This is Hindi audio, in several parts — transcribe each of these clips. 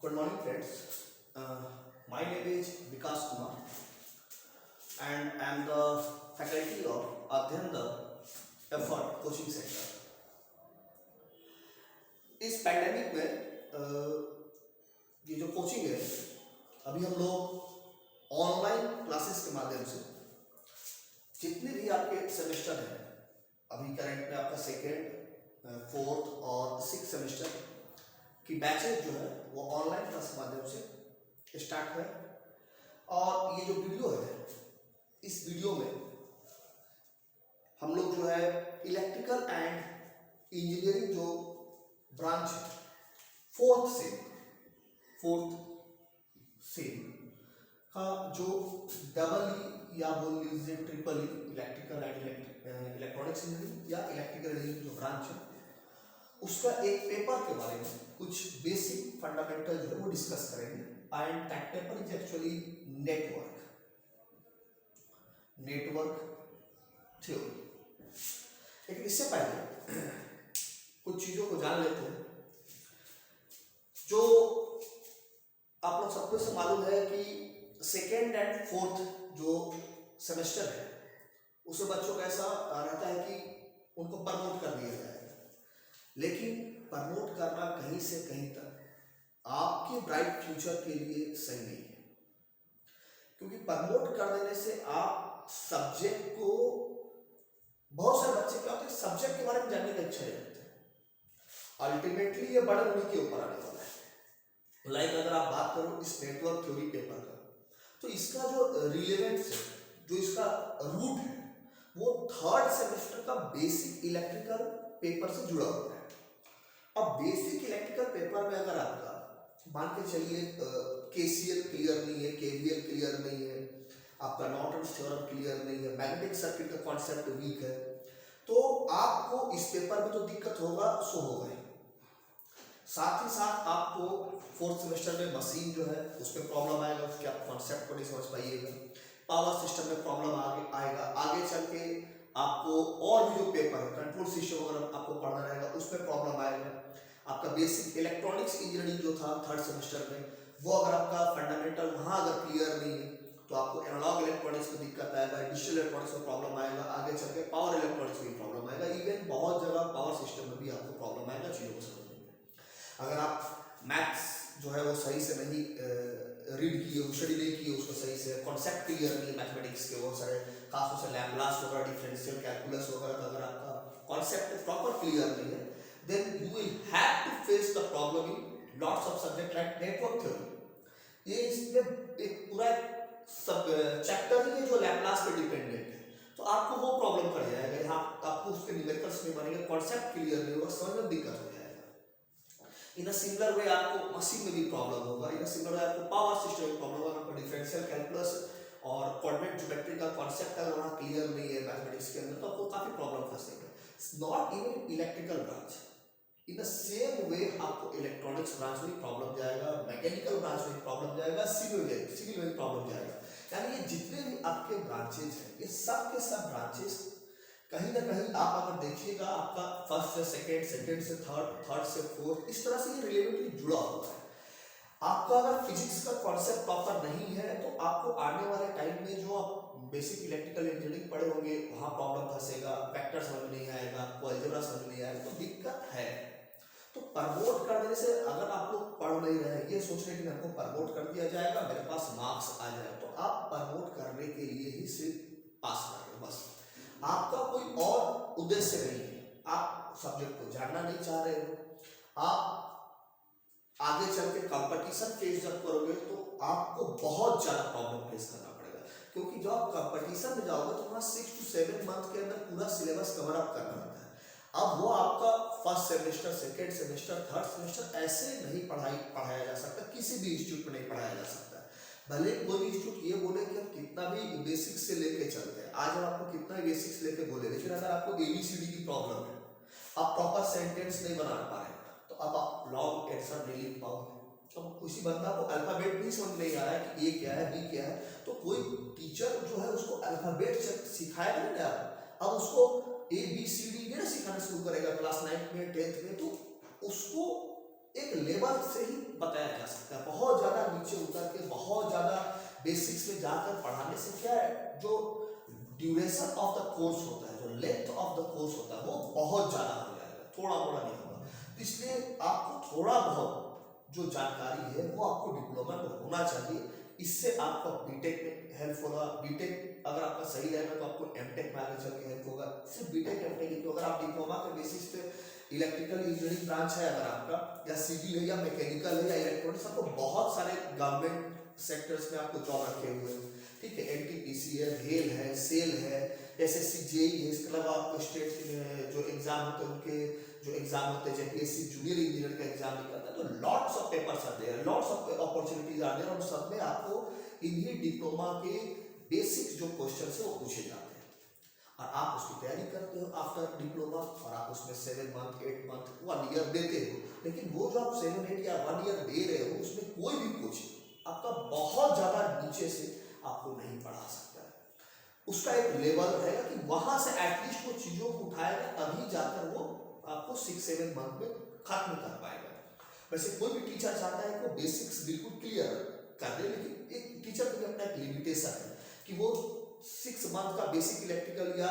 Good morning, friends. My name is Vikas Kumar, and I am the faculty of Adhyanda Effort Coaching Center. इस पैंडेमिक में ये जो कोचिंग है, अभी हम लोग ऑनलाइन क्लासेस के माध्यम से जितने भी आपके सेमेस्टर हैं, अभी करंट में आपका सेकेंड, फोर्थ और सिक्स सेमेस्टर की बैचेज जो है वो ऑनलाइन क्लास के माध्यम से स्टार्ट है। और ये जो वीडियो है, इस वीडियो में हम लोग जो है इलेक्ट्रिकल एंड इंजीनियरिंग जो ब्रांच है, फोर्थ सेम का जो डबल ई या बोल लीजिए triple E, electrical and electronics engineering या इलेक्ट्रिकल इंजीनियरिंग जो ब्रांच है, उसका एक पेपर के बारे में कुछ बेसिक फंडामेंटल जो है वो डिस्कस करेंगे। And that paper is actually network theory. लेकिन इससे पहले कुछ चीजों को जान लेते हैं। जो आप लोग सबको से मालूम है कि सेकेंड एंड फोर्थ जो सेमेस्टर है, उसमें बच्चों का ऐसा रहता है कि उनको प्रमोट कर दिया जाएगा। लेकिन प्रमोट करना कहीं से कहीं तक आपके ब्राइट फ्यूचर के लिए सही नहीं है, क्योंकि प्रमोट कर देने से आप सब्जेक्ट को, बहुत सारे बच्चे क्या होते हैं सब्जेक्ट के बारे में जानने की इच्छा रखते हैं, अल्टीमेटली ये बड़े उन्हीं के ऊपर आने वाला है। लाइक अगर आप बात करो इस नेटवर्क थ्योरी पेपर का, तो इसका जो रिलेवेंस है, जो इसका रूट है, वो थर्ड सेमेस्टर का बेसिक इलेक्ट्रिकल पेपर से जुड़ा हुआ है। अब बेसिक इलेक्ट्रिकल पेपर में अगर आपका मान के चलिए केसीएल क्लियर नहीं है, केवीएल क्लियर नहीं है, आपका नॉर्टन्स थ्योरम क्लियर नहीं है, मैग्नेटिक सर्किट का कॉन्सेप्ट वीक है, तो आपको इस पेपर में तो दिक्कत होगा सो होगा ही। साथ ही साथ आपको फोर्थ सेमेस्टर में मशीन जो है उसमें प्रॉब्लम आएगा, उसके आप कॉन्सेप्ट को नहीं समझ पाइएगा। पावर सिस्टम में प्रॉब्लम आएगा, आगे चल के आपको और भी जो पेपर है कंट्रोल सिस्टम वगैरह आपको पढ़ना रहेगा, उसमें प्रॉब्लम आएगा। आपका बेसिक इलेक्ट्रॉनिक्स इंजीनियरिंग जो था थर्ड सेमेस्टर में, वो अगर आपका फंडामेंटल वहाँ अगर क्लियर नहीं है तो आपको एनालॉग इलेक्ट्रॉनिक्स में दिक्कत आएगा, डिजिटल इलेक्ट्रॉनिक्स में प्रॉब्लम आएगा, आगे चल के पावर इलेक्ट्रॉनिक्स में प्रॉब्लम आएगा, इवन बहुत जगह पावर सिस्टम में भी आपको प्रॉब्लम आएगा चीज़ों को समझने में। अगर आप मैथ्स जो है वो सही से नहीं रीड किए, स्टडी नहीं किए, उसको सही से कॉन्सेप्ट क्लियर नहीं मैथमेटिक्स के, बहुत सारे खासतौर से लैप्लास वगैरह, डिफरेंशियल कैलकुलस वगैरह का अगर आपका कॉन्सेप्ट प्रॉपर क्लियर नहीं है, then you will have to face the problem in lots of subject like network theory। ये इसमें एक पूरा सब चैप्टर ही है जो लैप्लास पे डिपेंडेंट है, तो आपको वो प्रॉब्लम पड़ जाएगा। यहाँ आपको उसके न्यूमेरिकल्स नहीं बनेंगे, कॉन्सेप्ट क्लियर नहीं होगा, समझ में दिक्कत हो जाएगा। इन अ सिमिलर वे आपको मशीन में भी प्रॉब्लम होगा, इन अ सिमिलर वे आपको पावर सिस्टम में प्रॉब्लम होगा, आपको डिफरेंशियल कैलकुलस और कोऑर्डिनेट ज्योमेट्री का कॉन्सेप्ट अगर वहाँ क्लियर नहीं है मैथमेटिक्स के अंदर, तो आपको काफी प्रॉब्लम फंसेगा। Not even electrical branch, in the same way आपको इलेक्ट्रॉनिक्स ब्रांच में प्रॉब्लम जाएगा, मैकेनिकल ब्रांच में प्रॉब्लम जाएगा, सिविल में प्रॉब्लम जाएगा। यानी ये जितने भी आपके ब्रांचेज हैं, ये सब के सब ब्रांचेस कहीं ना कहीं आप अगर देखिएगा, आपका फर्स्ट से सेकंड, सेकंड से थर्ड, थर्ड से फोर्थ, इस तरह से ये रिलेटिवली जुड़ा हुआ है। आपका अगर फिजिक्स का कॉन्सेप्ट प्रॉपर नहीं है तो आपको आने वाले टाइम में जो आप बेसिक इलेक्ट्रिकल इंजीनियरिंग पढ़े होंगे वहाँ प्रॉब्लम फंसेगा, वेक्टर समझ नहीं आएगा, आपको अलजेब्रा समझ नहीं आएगा, तो दिक्कत है। तो प्रमोट कर देने से अगर आप लोग पढ़ नहीं रहे, ये सोच रहे कि हमको प्रमोट कर दिया जाएगा, मेरे पास मार्क्स आ जाए, तो आप प्रमोट करने के लिए ही सिर्फ पास कर रहे हो बस, आपका कोई और उद्देश्य नहीं है। आप सब्जेक्ट को जानना नहीं चाह रहे हो, आप आगे चल के कंपटीशन फेस जब करोगे तो आपको बहुत ज्यादा प्रॉब्लम फेस करना पड़ेगा, क्योंकि जब आप कंपटीशन में जाओगे तो वहाँ 6 to 7 मंथ के अंदर पूरा सिलेबस कवर अप करना होता है। अब वो आपका first semester, second semester, third semester ऐसे नहीं पढ़ाया जा सकता, किसी भी इंस्टीट्यूट में नहीं पढ़ाया जा सकता। भले कोई भी इंस्टीट्यूट ये बोले कि हम कितना भी बेसिक से लेके चलते हैं, आज हम आपको कितना भी बेसिक्स लेके बोले, लेकिन अगर आपको ABCD की प्रॉब्लम है, आप प्रॉपर सेंटेंस नहीं बना पा रहे, तो अब आप लॉन्ग आंसर नहीं लिख पाओगे। तो किसी बंदा को अल्फाबेट नहीं समझ नहीं आ रहा है कि A क्या है, B क्या है, तो कोई टीचर जो है उसको अल्फाबेट सिखाएगा ना, अब उसको ABCD ये ना सिखाना शुरू करेगा क्लास 9 में, 10th में, तो उसको एक लेवल से ही बताया जा सकता है। बहुत ज़्यादा नीचे उतर के बहुत ज़्यादा बेसिक्स में जाकर पढ़ाने से क्या है, जो ड्यूरेशन ऑफ द कोर्स होता है, जो लेंथ ऑफ द कोर्स होता है, वो बहुत ज़्यादा हो जाएगा, थोड़ा मोड़ा नहीं होगा। तो इसलिए आपको थोड़ा बहुत जो जानकारी है वो आपको डिप्लोमा में होना चाहिए। इससे आपका बीटेक में हेल्प होगा। बीटेक अगर आपका सही रहेगा तो आपको एमटेक में आगे चल के हेल्प होगा। सिर्फ बीटेक एमटेक ही, अगर आप डिप्लोमा के बेसिस पे इलेक्ट्रिकल इंजीनियरिंग ब्रांच है अगर आपका, या सिविल है या मैकेनिकल है या इलेक्ट्रॉनिक्स, आपको बहुत सारे गवर्नमेंट सेक्टर्स में आपको जॉब रखे हुए हैं, ठीक है। एनटीपीसी है, भेल है, सेल है, एसएससी जेई है। इसके अलावा आपको स्टेट जो एग्जाम होते हैं उनके जो एग्जाम होते हैं, जेपीएससी जूनियर इंजीनियर का एग्जाम निकलता है, तो लॉट्स ऑफ पेपर्स आते हैं, लॉट्स ऑफ अपॉर्चुनिटीज आते हैं, और सब में आपको इन्हीं डिप्लोमा के बेसिक जो क्वेश्चन है वो पूछे जाते हैं, और आप उसकी तैयारी करते हो आफ्टर डिप्लोमा, और आप उसमें 7 मंथ 8 मंथ 1 ईयर देते हो। लेकिन वो जो आप 7 8 या 1 ईयर दे रहे हो, उसमें कोई भी कोचिंग आपका बहुत ज़्यादा नीचे से आपको नहीं पढ़ा सकता है। उसका एक लेवल रहेगा कि वहाँ से एटलीस्ट वो चीज़ों को उठाएगा, तभी जाकर वो आपको 6-7 मंथ में खत्म कर पाएगा। वैसे कोई भी टीचर चाहता है कि बेसिक्स बिल्कुल क्लियर कर दे, लेकिन एक टीचर को भी अपना एक लिमिटेशन है कि वो 6 मंथ का बेसिक इलेक्ट्रिकल या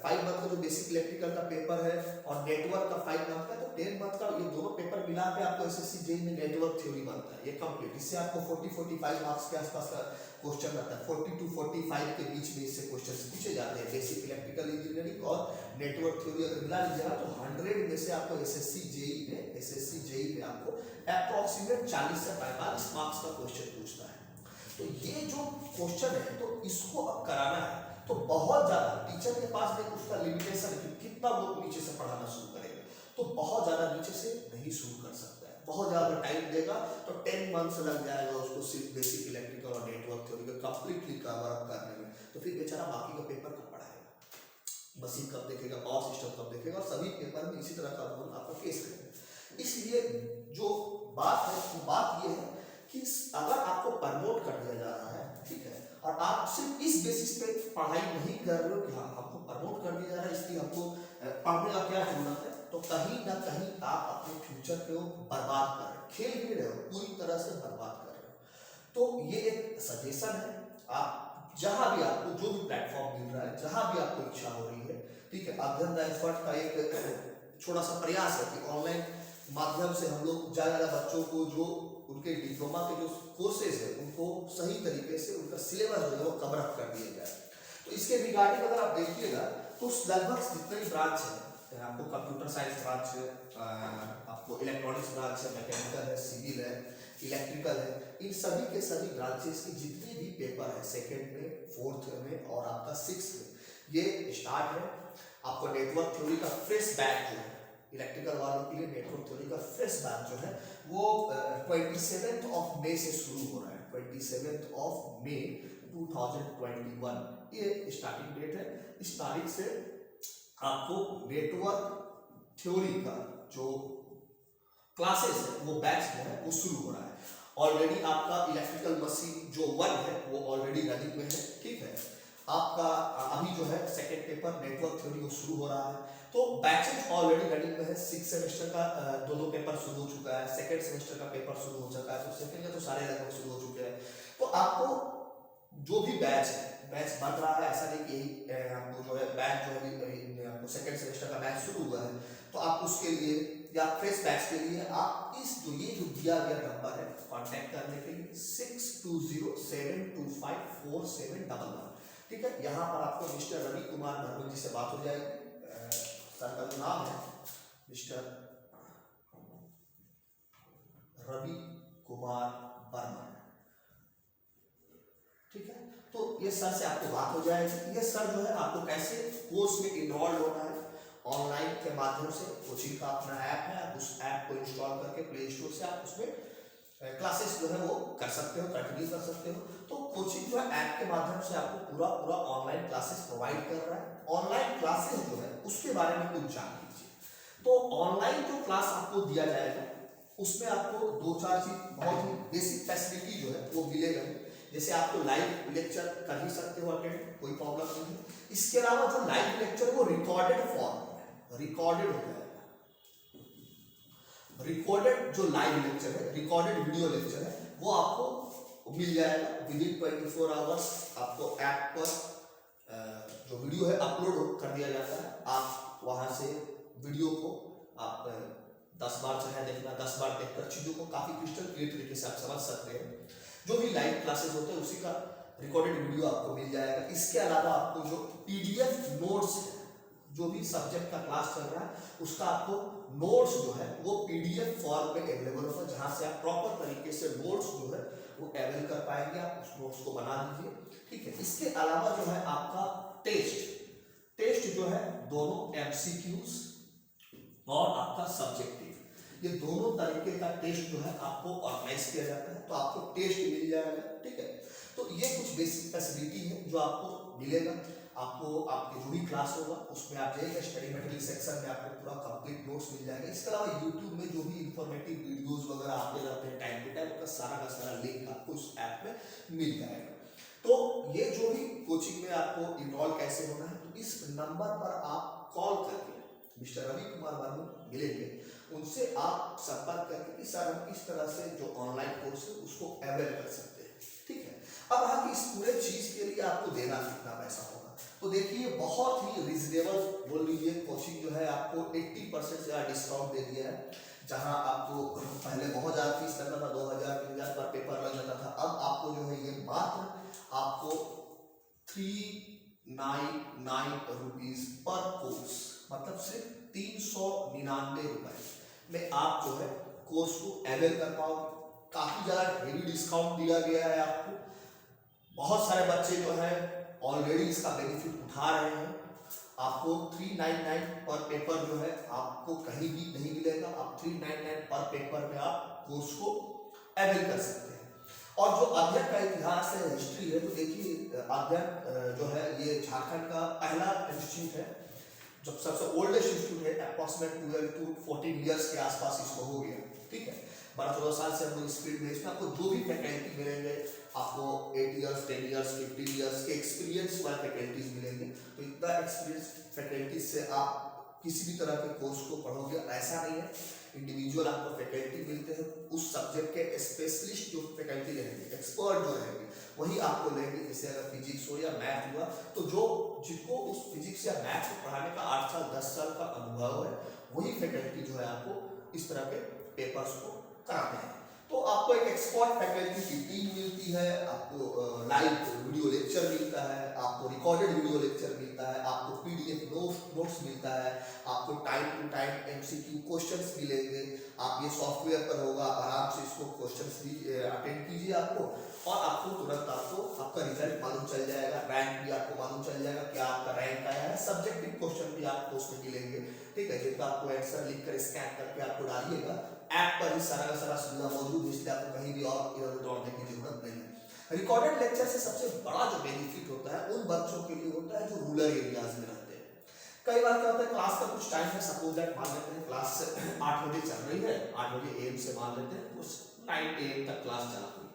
5 मंथ का जो बेसिक इलेक्ट्रिकल का पेपर है और नेटवर्क का 5 मंथ का, तो 10 मंथ का ये दोनों पेपर मिला के आपको एसएससी जेईई में नेटवर्क थ्योरी बनता है, ये कंप्लीट। इससे आपको 40-45 मार्क्स के आसपास का क्वेश्चन रहता है। 40 to 45 के बीच में इससे क्वेश्चन पूछे जाते हैं। बेसिक इलेक्ट्रिकल इंजीनियरिंग और नेटवर्क थ्योरी अगर मिला लीजिएगा तो 100 में से आपको एसएससी जेईई में आपको अप्रॉक्सीमेट 40 से 45 मार्क्स का क्वेश्चन पूछता है। तो ये जो क्वेश्चन है, तो इसको अब कराना है तो बहुत ज्यादा टीचर के पास भी उसका लिमिटेशन है कि कितना वो नीचे से पढ़ाना शुरू करेगा, तो बहुत ज्यादा नीचे से नहीं शुरू कर सकता है। बहुत ज्यादा टाइम देगा तो 10 मंथ्स लग जाएगा उसको सिर्फ बेसिक इलेक्ट्रिकल और नेटवर्क थ्योरी को कंप्लीटली कवर अप करने में। तो फिर बेचारा बाकी का पेपर कब पढ़ाएगा, मशीन कब देखेगा, पावर सिस्टम कब देखेगा, और सभी पेपर में इसी तरह का रोल आपका फेस करेगा। इसलिए जो बात है वो बात ये है कि अगर आपको प्रमोट कर दिया जा रहा है, ठीक है, और आप सिर्फ इस बेसिस पे पढ़ाई नहीं कर रहे हो कि हाँ आपको प्रमोट कर दिया जा रहा है इसलिए आपको पढ़ने का क्या जरूरत है, तो कहीं ना कहीं आप अपने फ्यूचर को बर्बाद कर रहे हो, खेल भी रहे हो, पूरी तरह से बर्बाद कर रहे हो। तो ये एक सजेशन है, आप जहां भी आपको जो भी प्लेटफॉर्म मिल रहा है, जहां भी आपको इच्छा हो रही है, ठीक है, अध्ययन द एफर्ट का एक छोटा सा प्रयास है कि ऑनलाइन माध्यम से हम लोग ज़्यादा बच्चों को जो उनके डिप्लोमा के जो कोर्सेज है उनको सही तरीके से उनका सिलेबस जो है वो कवर अप कर दिया जाए। तो इसके रिगार्डिंग अगर आप देखिएगा तो लगभग जितने भी ब्रांच है, आपको कंप्यूटर साइंस ब्रांच है, आपको इलेक्ट्रॉनिक्स ब्रांच है, मैकेनिकल है, सिविल है, इलेक्ट्रिकल है, इन सभी के सभी ब्रांचेस की जितने भी पेपर है 2nd में, 4th में और आपका 6th में, ये स्टार्ट है। आपको नेटवर्क थ्योरी का फ्रेश बैच जो है इलेक्ट्रिकल वालों के लिए, नेटवर्क थ्योरी का फ्रेश बैच जो है वो 27 मई से शुरू हो रहा है। 27 मई 2021 ये स्टार्टिंग डेट है। इस तारीख से आपको नेटवर्क थ्योरी का जो क्लासेस है वो बैच जो है वो शुरू हो रहा है। ऑलरेडी आपका इलेक्ट्रिकल मशीन जो 1 है वो ऑलरेडी रनिंग में है, ठीक है। आपका अभी जो है 2nd पेपर नेटवर्क थ्योरी वो शुरू हो रहा है, तो बैचेज ऑलरेडी रनिंग में है। 6 सेमेस्टर का 2 पेपर शुरू हो चुका है, 2nd सेमेस्टर का पेपर शुरू हो चुका है, तो 2nd का तो सारे लगभग शुरू हो चुके हैं। तो आपको जो भी बैच है, बैच बढ़ रहा है, ऐसा नहीं कि आपको जो है बैच जो है आपको 2nd सेमेस्टर का बैच शुरू हुआ है तो आप उसके लिए या फ्रेश बैच के लिए आप इस जो ये जो दिया गया नंबर है कांटेक्ट करने के लिए 6207254711, ठीक है। यहाँ पर आपको मिस्टर रवि कुमार बर्मन जी से बात हो जाएगी। सर का जो नाम है मिस्टर रवि कुमार बर्मन, ठीक है। तो ये सर से आपको बात हो जाएगी। ये सर जो है आपको कैसे कोर्स में इन्वॉल्व होना है, ऑनलाइन के माध्यम से कोचिंग का अपना ऐप है, आप उस ऐप को इंस्टॉल करके प्ले स्टोर से आप उसमें क्लासेस जो है वो कर सकते हो, कंटिन्यू कर सकते हो। तो कोचिंग जो है ऐप के माध्यम से आपको पूरा ऑनलाइन क्लासेस प्रोवाइड कर रहा है। ऑनलाइन क्लासेस जो है उसके बारे में कुछ जान लीजिए। तो ऑनलाइन जो क्लास आपको दिया जाएगा उसमें आपको 2-4 चीज बहुत ही बेसिक फैसिलिटी जो है वो मिलेगा। जैसे आपको लाइव लेक्चर कर ही सकते हो अटेंड, कोई प्रॉब्लम नहीं है। इसके अलावा जो लाइव लेक्चर वो रिकॉर्डेड फॉर्म में रिकॉर्डेड हो जाएगा। रिकॉर्डेड जो लाइव लेक्चर है, रिकॉर्डेड वीडियो लेक्चर है, वो आपको मिल जाएगा विद इन 24 आवर्स। आपको ऐप पर जो वीडियो है अपलोड कर दिया जाता है। आप वहां से वीडियो को आप 10 बार चाहे देखना, 10 बार देखकर चीजों को काफी क्रिस्टल क्लियर तरीके से आप समझ सकते हैं। जो भी लाइव क्लासेस होते हैं उसी का रिकॉर्डेड वीडियो आपको मिल जाएगा। इसके अलावा आपको जो पीडीएफ नोट्स है, जो भी सब्जेक्ट का क्लास चल रहा है उसका आपको नोट्स जो है वो पीडीएफ फॉर्म में अवेलेबल होगा, जहां से आप प्रॉपर तरीके से नोट्स जो है वो अवेल कर पाएंगे। आप उस नोट्स को बना लीजिए, ठीक है। इसके अलावा जो है आपका टेस्ट जो है दोनों एमसीक्यूज और आपका सब्जेक्टिव, ये दोनों तरीके का टेस्ट जो है आपको ऑर्गेनाइज किया जाता है, तो आपको टेस्ट मिल जाएगा, ठीक है। तो ये कुछ बेसिक फैसिलिटी है जो आपको मिलेगा। आपको आपके जो भी क्लास होगा उसमें आप जाइएगा, स्टडी मटेरियल सेक्शन में आपको पूरा कंप्लीट नोट्स मिल जाएगा। इसके अलावा यूट्यूब में जो भी इंफॉर्मेटिव वीडियोस वगैरह आते रहते हैं टाइम टू टाइम, उसका सारा का सारा लिंक आपको उस ऐप में मिल जाएगा। तो ये जो भी कोचिंग में आपको इनरोल कैसे होना है, तो इस नंबर पर आप कॉल करके मिस्टर रवि कुमार वर्मा मिलेंगे, उनसे आप संपर्क करके कि सर हम किस तरह से जो ऑनलाइन कोर्स है उसको अवेल कर सकते हैं, ठीक है। अब हाँ, इस पूरे चीज के लिए आपको देना कितना पैसा होगा, तो देखिए बहुत ही रिजनेबल बोल लीजिए। कोचिंग जो है आपको 80% से डिस्काउंट दे दिया है। जहां आपको पहले बहुत ज़्यादा फीस लगता था, 2000-3000 पर पेपर लग जाता था, अब आपको जो है ये मात्र आपको 399 रुपीज पर कोर्स, मतलब सिर्फ 399 रुपए में आप जो है कोर्स को अवेल कर पाओगे। काफी ज्यादा हेवी डिस्काउंट दिया गया है आपको। बहुत सारे बच्चे जो है ऑलरेडी इसका बेनिफिट उठा रहे हैं। आपको 399 पर पेपर जो है आपको कहीं भी नहीं मिलेगा। आप 399 पर पेपर में आप कोर्स को अवेल कर सकते हैं। और जो अध्ययन का इतिहास है, हिस्ट्री है, तो देखिए अध्ययन जो है ये झारखंड का पहला इंस्टीट्यूट है, जो सबसे ओल्डेस्ट इंस्टीट्यूट है। अप्रॉक्सीमेट 12 to 14 ईयर्स के आसपास इसको हो गया, ठीक है। 12-14 साल से हम लोग स्पीड में इसमें आपको जो भी फैकल्टी मिलेंगे, आपको 8 ईयर्स, 10 ईयर्स, 15 ईयर्स के एक्सपीरियंस वाले फैकल्टीज मिलेंगे। तो इतना एक्सपीरियंस फैकल्टीज से आप किसी भी तरह के कोर्स को पढ़ोगे, ऐसा नहीं है। इंडिविजुअल आपको फैकल्टी मिलते हैं, उस सब्जेक्ट के स्पेशलिस्ट जो फैकल्टी रहेंगे, एक्सपर्ट जो रहेंगे, वही आपको लेंगे। जैसे अगर फिजिक्स हो या मैथ हुआ, तो जो जिनको उस फिजिक्स या मैथ को पढ़ाने का 8 साल 10 साल का अनुभव है, वही फैकल्टी जो है आपको इस तरह के पेपर्स को कराते हैं। तो आपको एक एक्सपर्ट फैकल्टी की टीम मिलती है, आपको लाइव वीडियो लेक्चर मिलता है, आपको रिकॉर्डेड वीडियो लेक्चर मिलता है, आपको पीडीएफ नोट्स मिलता है, आपको time to time MCQ questions मिलेंगे। आप ये सॉफ्टवेयर पर होगा, आराम से इसको क्वेश्चंस भी अटेंड कीजिए आपको, और आपको तुरंत आपका रिजल्ट मालूम चल जाएगा, रैंक भी आपको मालूम चल जाएगा क्या आपका रैंक आया है। सब्जेक्टिव क्वेश्चन भी आपको उसमें मिलेंगे, ठीक है, जिनका आपको आंसर लिखकर स्कैन करके आपको डालिएगा। ऐप पर ही सारा का सारा सुविधा मौजूद है, इसलिए आपको कहीं भी और इधर उधर दौड़ने की जरूरत नहीं है। रिकॉर्डेड लेक्चर से सबसे बड़ा जो बेनिफिट होता है उन बच्चों के लिए होता है जो रूरल एरियाज में रहते हैं। कई बार क्या होता है, क्लास का कुछ टाइम है, सपोज दैट मान लेते हैं क्लास 8 बजे चल रही है, 8 बजे AM से मान लेते हैं, उस 9 AM तक क्लास चला हुई।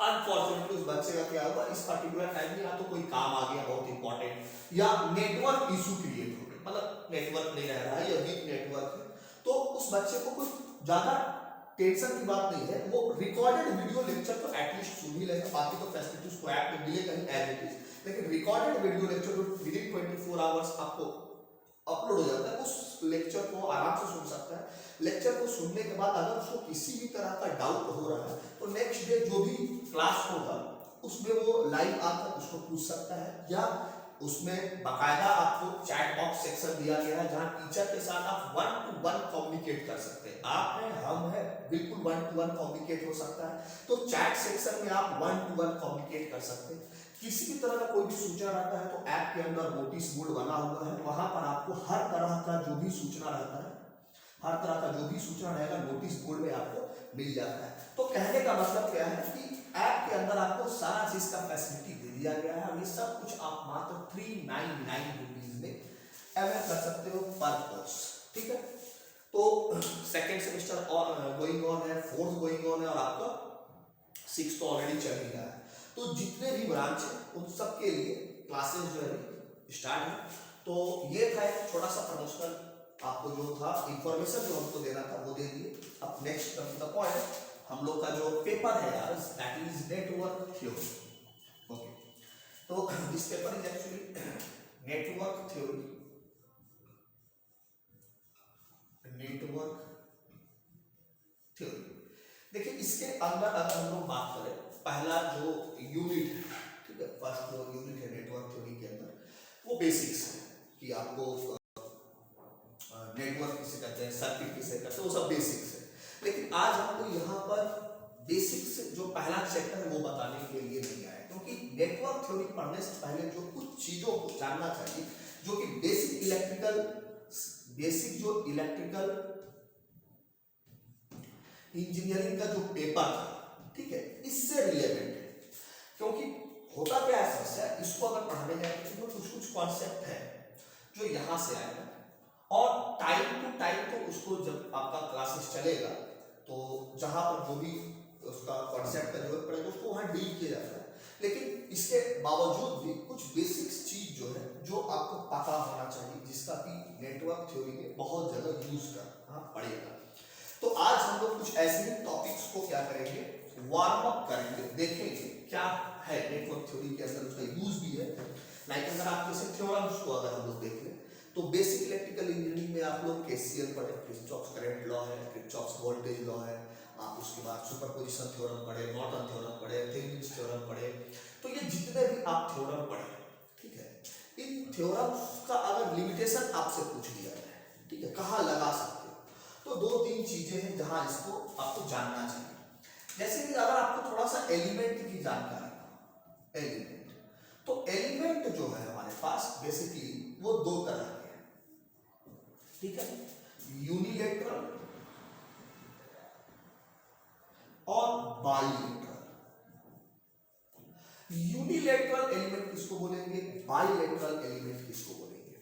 अनफॉर्चुनेटली उस बच्चे का क्या हुआ, इस पर्टिकुलर टाइम में या तो कोई काम आ गया बहुत इंपॉर्टेंट, या नेटवर्क इशू क्रिएट हो गया, मतलब नेटवर्क नहीं रह रहा है या वीक नेटवर्क है, तो उस बच्चे को कुछ ज्यादा टेंशन की बात नहीं है। वो रिकॉर्डेड वीडियो लेक्चर तो एटलीस्ट सुन ही लेगा, बाकी तो फैसिलिटी उसको ऐप में मिलेगा ही एज इट इज। लेकिन रिकॉर्डेड वीडियो लेक्चर जो विद इन 24 आवर्स आपको अपलोड हो जाता है, उस लेक्चर को आराम से सुन सकता है। लेक्चर को सुनने के बाद अगर उसको किसी भी तरह का डाउट हो रहा है, तो नेक्स्ट डे जो भी क्लास होगा उसमें वो लाइव आकर उसको पूछ सकता है, या उसमें बाकायदा आपको चैट बॉक्स सेक्शन दिया गया है, जहां टीचर के साथ आप 1-to-1 कम्युनिकेट कर सकते हैं। आप हैं, हम हैं, बिल्कुल 1-to-1 कम्युनिकेट हो सकता है। तो चैट सेक्शन में आप 1-to-1 कम्युनिकेट कर सकते हैं। किसी भी तरह का कोई भी सूचना रहता है तो ऐप के अंदर नोटिस बोर्ड बना हुआ है, वहां पर आपको हर तरह का जो भी सूचना रहता है, हर तरह का जो भी सूचना रहेगा नोटिस बोर्ड में आपको मिल जाता है। तो कहने का मतलब क्या है कि ऐप के अंदर आपको सारा चीज का फैसिलिटी दे दिया गया है, और ये सब कुछ आप मात्र 399 रुपीज में अवेल कर सकते हो पर कोर्स, ठीक है। तो सेकेंड सेमेस्टर गोइंग ऑन है, फोर्थ गोइंग ऑन है, और आपका 6th तो ऑलरेडी चल ही रहा है। तो जितने भी ब्रांच है उन सबके लिए क्लासेस जो है स्टार्ट है। तो ये था एक छोटा सा प्रमोशनल आपको जो था इंफॉर्मेशन जो हमको देना था वो दे दिए। अब नेक्स्ट कम द पॉइंट, हम लोग का जो पेपर है यार that is network theory. Okay, तो this paper is actually network theory, network theory. देखिए इसके अंदर अगर हम लोग बात करें, पहला जो यूनिट है, ठीक है, फर्स्ट जो यूनिट है नेटवर्क थ्योरी के अंदर वो बेसिक्स है कि आपको नेटवर्क किसे कहते हैं, सर्किट किसे कहते हैं, वो सब बेसिक्स है। लेकिन आज हमको यहाँ पर बेसिक्स जो पहला चैप्टर है वो बताने के लिए नहीं आया, क्योंकि नेटवर्क थ्योरी पढ़ने से पहले जो कुछ चीजों को जानना चाहिए, जो कि बेसिक जो इलेक्ट्रिकल इंजीनियरिंग का जो पेपर था, ठीक है, इससे रिलेवेंट है। क्योंकि होता क्या है समस्या, इसको अगर पढ़ने जाए तो कुछ कॉन्सेप्ट है जो यहाँ से आएगा, और टाइम टू टाइम तो उसको जब आपका क्लासेस चलेगा तो जहाँ पर जो भी उसका कॉन्सेप्ट का जरूरत पड़ेगा उसको वहाँ डील किया जाता है। लेकिन इसके बावजूद भी कुछ बेसिक्स चीज जो है जो आपको पता होना चाहिए, जिसका कि नेटवर्क थ्योरी में बहुत जगह यूज करना पड़ेगा। तो आज हम लोग कुछ ऐसे ही टॉपिक्स को क्या करेंगे, वार्म अप करेंगे, देखेंगे क्या है नेटवर्क थ्योरी के अंदर, उसका यूज भी है। लाइक अगर आप जैसे थ्योरम्स को अगर हम लोग देख लें तो बेसिक इलेक्ट्रिकल इंजीनियरिंग में आप लोग केसीएल पढ़े, किरचॉफ्स करंट लॉ है, किरचॉफ्स वोल्टेज लॉ है, आप उसके बाद सुपरपोजिशन थ्योरम पढ़े, नॉर्टन थ्योरम पढ़े, थेवेनिन्स थ्योरम पढ़े। तो ये जितने भी आप थ्योरम पढ़े, ठीक है, इन थ्योरम्स का अगर लिमिटेशन आपसे पूछ दिया जाए, ठीक है, कहाँ लगा सकते हो, तो दो तीन चीजें हैं जहां इसको आपको जानना चाहिए। जैसे कि अगर आपको थोड़ा सा एलिमेंट की जानकारी, एलिमेंट, तो एलिमेंट जो है हमारे पास बेसिकली वो दो तरह के हैं, ठीक है, यूनिलेटरल और बाइलेटरल। यूनिलेटरल एलिमेंट किसको बोलेंगे, बाइलेटरल एलिमेंट किसको बोलेंगे।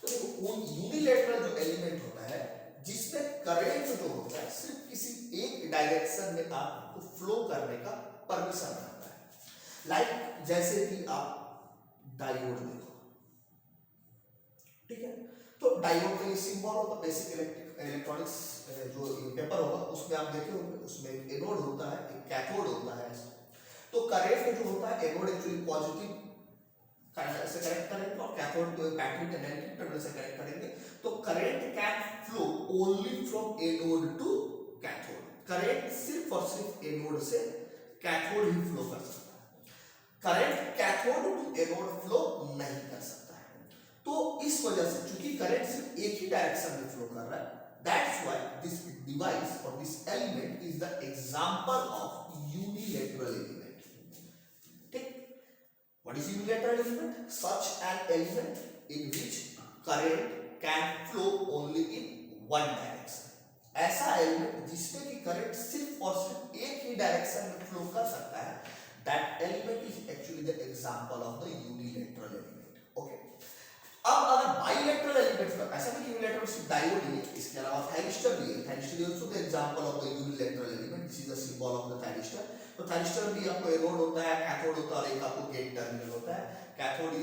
तो देखो यूनिलेटरल जो एलिमेंट होता है जिसमें करंट जो होता है सिर्फ किसी एक डायरेक्शन में आपको फ्लो करने का परमिशन रहता है। लाइक जैसे कि आप डायोड देखो, ठीक है, तो डायोड का ये सिंबल होता है, बेसिक इलेक्ट्रॉनिक्स जो पेपर होगा उसमें आप देखे होंगे, उसमें एक एनोड होता है, एक कैथोड होता है। तो करंट जो होता है, एनोड एक्चुअली पॉजिटिव से कनेक्ट करेंगे और कैथोड को बैटरी के नेगेटिव टर्मिनल से कनेक्ट करेंगे। तो current can flow only from anode to cathode, current सिर्फ और सिर्फ एनोड से कैथोड ही फ्लो कर सकता है, current cathode to anode flow नहीं कर सकता है। तो इस वजह से चूंकि करंट सिर्फ एक ही डायरेक्शन में फ्लो कर रहा है, दैट्स व्हाई दिस डिवाइस और this element is the example of unilateral element. What is unilateral element? Such an element in which current can flow only in one direction. ऐसा एलिमेंट जिसमें कि करंट सिर्फ और सिर्फ एक ही डायरेक्शन में फ्लो कर सकता है, that element is actually the example of the unilateral element. Okay. अब अगर bilateral element का ऐसा नहीं कि unilateral सिर्फ डायोड ही है, इसके अलावा थायरिस्टर भी है, thyristor is also the example of the unilateral element. This is the symbol of the thyristor. तो थायरिस्टर भी आपको एनोड होता है, कैथोड होता है और एक आपको गेट टर्मिनल होता है। Cathode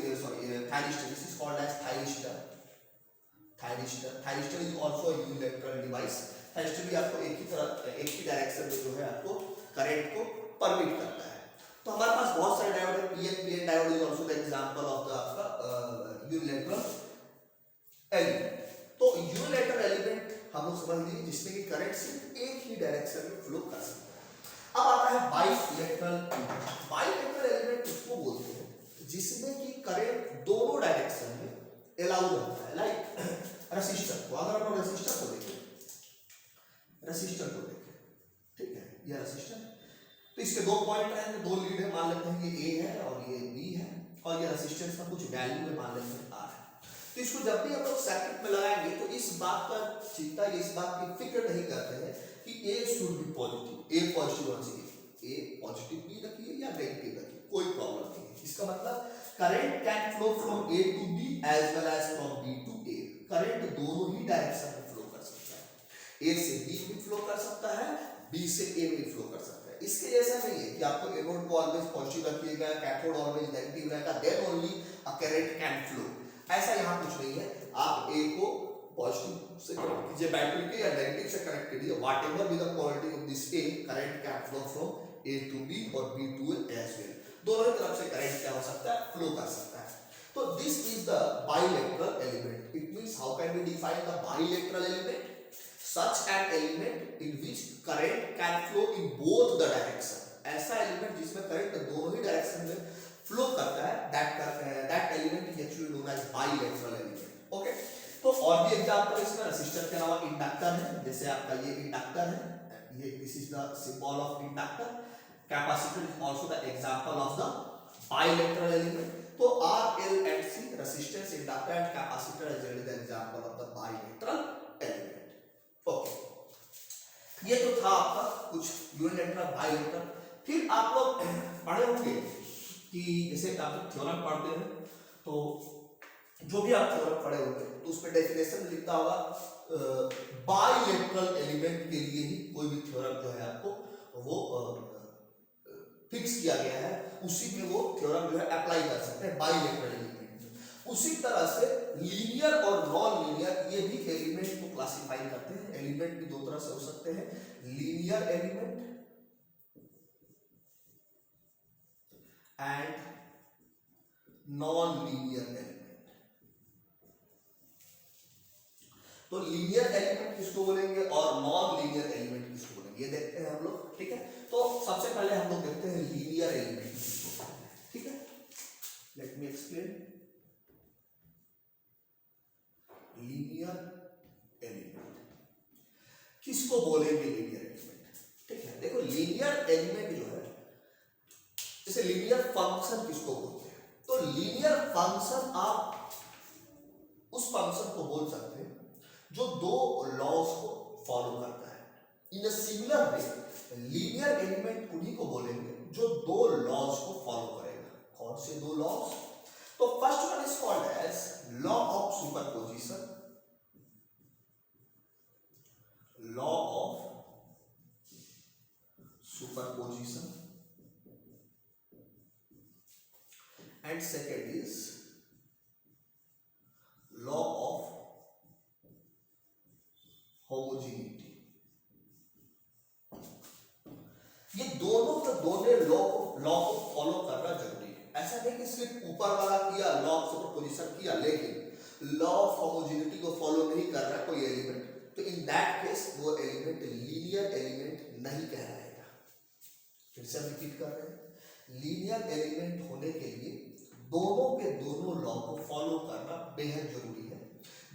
thyristor, this is called as thyristor. Thyristor is also a unilateral device. Thyristor भी आपको एक ही तरह, एक ही डायरेक्शन में जो है आपको करंट को परमिट करता है। तो हमारे पास बहुत सारे डायोड है, PN diode is also the example of the आपका यूनिलैटरल एलिमेंट। तो यूनिलैटरल एलिमेंट हम लोग समझ लीजिए जिसमें कि करंट सिर्फ एक ही डायरेक्शन में फ्लो कर सकता है। अब आता है बाइलेटरल एलिमेंट। बाइलेटरल एलिमेंट उसको बोलते हैं जिसमें कि करंट दोनों डायरेक्शन में अलाउ रहता है। लाइक रेसिस्टर को, अगर हम रेसिस्टर को देखें, ठीक है, यह रेसिस्टर, तो इसके दो पॉइंट हैं, दो लीड है, मान लेते हैं ये ए है और ये बी है, और ये रेसिस्टेंस का कुछ वैल्यू है, मान लेते हैं आर है। तो इसको जब भी हम लोग सर्किट में लगाएंगे तो इस बात का चिंता, इस बात की फिक्र नहीं करते हैं कि A should be positive, A positive होना चाहिए, ए पॉजिटिव भी रखिए या नेगेटिव रखिए, कोई प्रॉब्लम नहीं है। इसका मतलब current can flow from A to B as well as from B to A. Current दोनों ही डायरेक्शन में फ्लो कर सकता है, ए से बी में फ्लो कर सकता है, बी से ए में फ्लो कर सकता है। इसके जैसा नहीं है कि आपको एनोड को ऑलवेज पॉजिटिव रखिएगा, कैथोड ऑलवेज नेगेटिव रहेगा, then only a current can flow. ऐसा यहाँ कुछ नहीं है। आप ए को पॉजिटिव से कनेक्ट कीजिए बैटरी के या नेगेटिव से कनेक्ट कीजिए, whatever be the polarity of this A, current can flow from A to B और B to A as well. दोनों ही तरफ से करंट क्या हो सकता है, फ्लो कर सकता है। तो this is the bilateral element. It means how can we define the bilateral element? Such an element in which current can flow in both the direction. ऐसा एलिमेंट जिसमें करंट दोनों ही डायरेक्शन में फ्लो करता है, that element is actually known as bilateral element. Okay, तो और भी एग्जांपल इसमें रेसिस्टर के अलावा इंडक्टर है, जैसे आपका ये इंडक्टर है, ये this is the symbol of inductor. Capacitor is also the example of the bilateral element. तो R L and C, resistance, inductor and capacitor is generally the example of the bilateral element. Okay, ये तो था आपका कुछ यूनिलेटरल बाइलेटरल। फिर आप लोग पढ़े होंगे कि जैसे आप थ्योरम पढ़ते हैं तो जो भी आप थ्योरम पढ़े होंगे तो उसमें डेफिनेशन लिखता होगा बाइलेटरल एलिमेंट के लिए ही कोई भी थ्योरम जो है आपको वो फिक्स किया गया है, उसी में वो थ्योरम जो है अप्लाई कर सकते हैं बाइलेटरल एलिमेंट। उसी तरह से लीनियर और नॉन लीनियर ये भी एलिमेंट को क्लासिफाई करते हैं। एलिमेंट भी दो तरह से हो सकते हैं, linear element and non linear element. तो लीनियर एलिमेंट किसको बोलेंगे और नॉन लीनियर एलिमेंट किसको बोलेंगे, ये देखते हैं हम लोग। ठीक है, तो सबसे पहले हम लोग देखते हैं लीनियर एलिमेंट किसको बोलते हैं। ठीक है, let me explain. Linear element किसको बोलेंगे, लीनियर एलिमेंट। ठीक है, देखो लीनियर एलिमेंट जो है, जैसे लीनियर फंक्शन किसको बोलते हैं, तो लीनियर फंक्शन आप उस फंक्शन को बोल सकते हैं जो दो लॉज को फॉलो करता है। In a similar way linear element उन्हीं को बोलेंगे जो दो लॉज को फॉलो करेगा। कौन से दो लॉज? तो first one is called as law of superposition, law of superposition, and second is law of homogeneity। ये दोनों के दोनों लॉ को फॉलो करना जरूरी है। ऐसा नहीं कि सिर्फ ऊपर वाला किया, लॉ ऑफ सुपरपोजिशन किया, लेकिन लॉ ऑफ होमोजेनिटी को फॉलो नहीं कर रहा कोई एलिमेंट, तो इन दैट केस वो एलिमेंट लीनियर एलिमेंट नहीं कहलाएगा। फिर से रिपीट कर रहे हैं, लीनियर एलिमेंट होने के लिए दोनों के दोनों लॉ को फॉलो करना बेहद जरूरी है।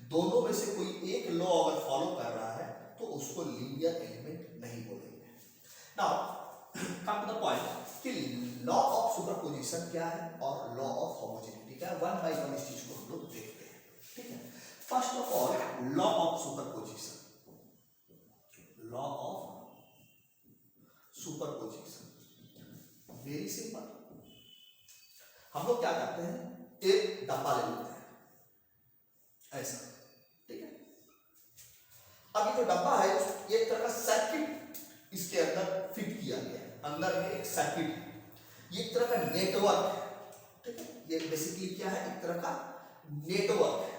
दोनों में से कोई एक लॉ अगर फॉलो कर रहा है तो उसको लीनियर एलिमेंट नहीं बोलेंगे। Now come to the point कि लॉ ऑफ सुपरपोजिशन क्या है और लॉ ऑफ होमोजेनिटी क्या है। वन बाय वन इस चीज को हम लोग देखते हैं। ठीक है, first of all law of superposition, law of superposition very simple. हम लोग क्या करते हैं, एक डब्बा ले लेते हैं ऐसा। ठीक है, अब ये जो डब्बा है ये एक तरह का सर्किट इसके अंदर फिट किया गया है। अंदर में एक सर्किट है, ये एक तरह का नेटवर्क है। ठीक है, ये बेसिकली क्या है, एक तरह का नेटवर्क है।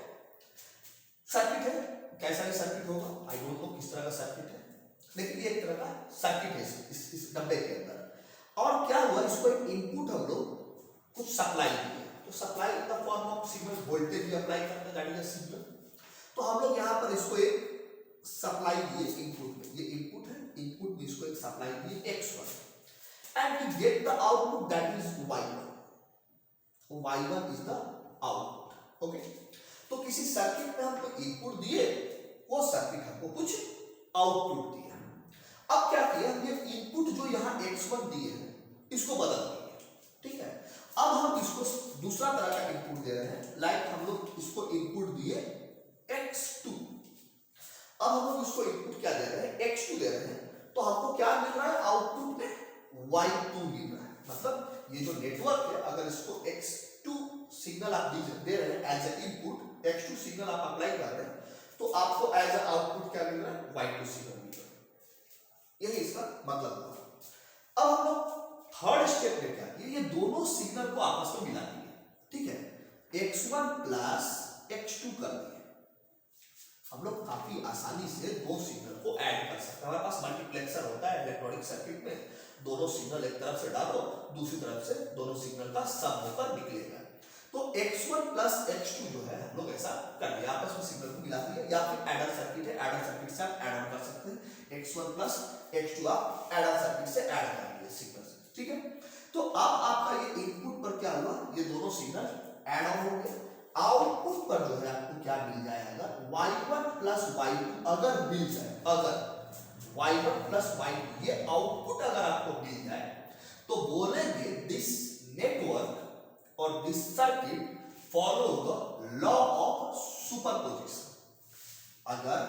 सर्किट है, कैसा भी सर्किट होगा, आई डोंट नो किस तरह का सर्किट है, लेकिन ये एक तरह का सर्किट है इस डब्बे के अंदर। और क्या हुआ, इसको एक इनपुट हम लोग कुछ सप्लाई दिए, तो supply in the form of signal, voltage भी अप्लाई करते हैं, दैट इज अ सिग्नल। तो हम लोग यहाँ पर इसको एक सप्लाई दिए इनपुट में, ये इनपुट है, इनपुट में इसको एक सप्लाई दिए x1 and we get the output that is y1। y1 is the output. Okay, तो किसी सर्किट में हमको इनपुट दिए, वो सर्किट हमको कुछ आउटपुट दिया। अब क्या किया, ये इनपुट जो यहाँ x1 दिए हैं इसको बदल दिए। ठीक है, अब हम इसको दूसरा तरह का इनपुट दे रहे हैं, लाइक हम लोग इसको इनपुट दिए x2। अब हम लोग इसको इनपुट क्या दे रहे हैं, x2 दे रहे हैं, तो हमको क्या मिल रहा है, आउटपुट में y2 मिल रहा है। मतलब ये जो नेटवर्क है, अगर इसको x2 सिग्नल आप दे रहे हैं as a input, x2 signal आप अप्लाई कर रहे हैं, तो आपको एज ए आउटपुट क्या मिल रहा है, y2 सिग्नल मिल रहा है। यही इसका मतलब हुआ। अब हम लोग थर्ड स्टेप में क्या किया, ये दोनों सिग्नल को आपस में मिला दिए। ठीक है, x1 प्लस x2 कर दिए। हम काफी आसानी से दो सिग्नल को ऐड कर सकता है। हमारे पास मल्टीप्लेक्सर होता है इलेक्ट्रॉनिक सर्किट में, दोनों सिग्नल एक तरफ से डालो, दूसरी तरफ से दोनों सिग्नल का सम होकर निकलेगा। तो x1 प्लस x2 जो है हम लोग ऐसा कर दिया, आपस में सिग्नल को मिला दिया, या फिर एडर सर्किट है, एडर सर्किट से आप ऐड ऑन कर सकते हैं। x1 प्लस x2 आप एडर सर्किट से ऐड कर दिए सिग्नल से, ठीक है। तो अब आपका ये इनपुट पर क्या हुआ, ये दोनों सिग्नल ऐड ऑन हो गए। आउटपुट पर जो है आपको क्या मिल जाएगा, y1 प्लस y2 अगर मिल जाए, अगर y1 प्लस y2 ये आउटपुट अगर आपको मिल जाए तो बोलेंगे दिस नेटवर्क और this circuit follow the law of superposition. अगर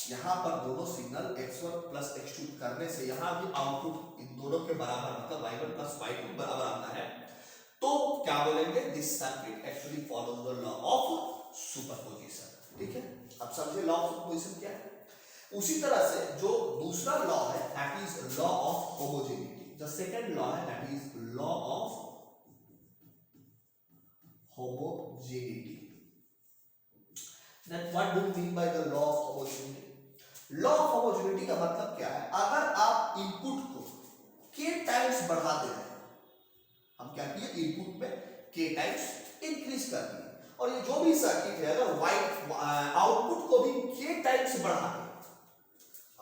यहां पर दोनों सिग्नल x1 प्लस x2 करने से यहां भी आउटपुट इन दोनों के बराबर, मतलब y1 प्लस y2 बराबर आता है, तो क्या बोलेंगे, this circuit actually follows the law of superposition. ठीक है, अब समझे लॉ ऑफ सुपरपोजिशन क्या है। उसी तरह से जो दूसरा लॉ है that is law of homogeneity, the second law है that is law of homogeneity. Then what do you mean by the law of homogeneity? Law of homogeneity का मतलब क्या है, अगर आप इनपुट को k टाइम्स बढ़ा दे रहे हैं, हम क्या किए इनपुट में k टाइम्स इंक्रीज कर दिए, और ये जो भी सर्किट है अगर आउटपुट को भी k टाइम्स बढ़ा दे,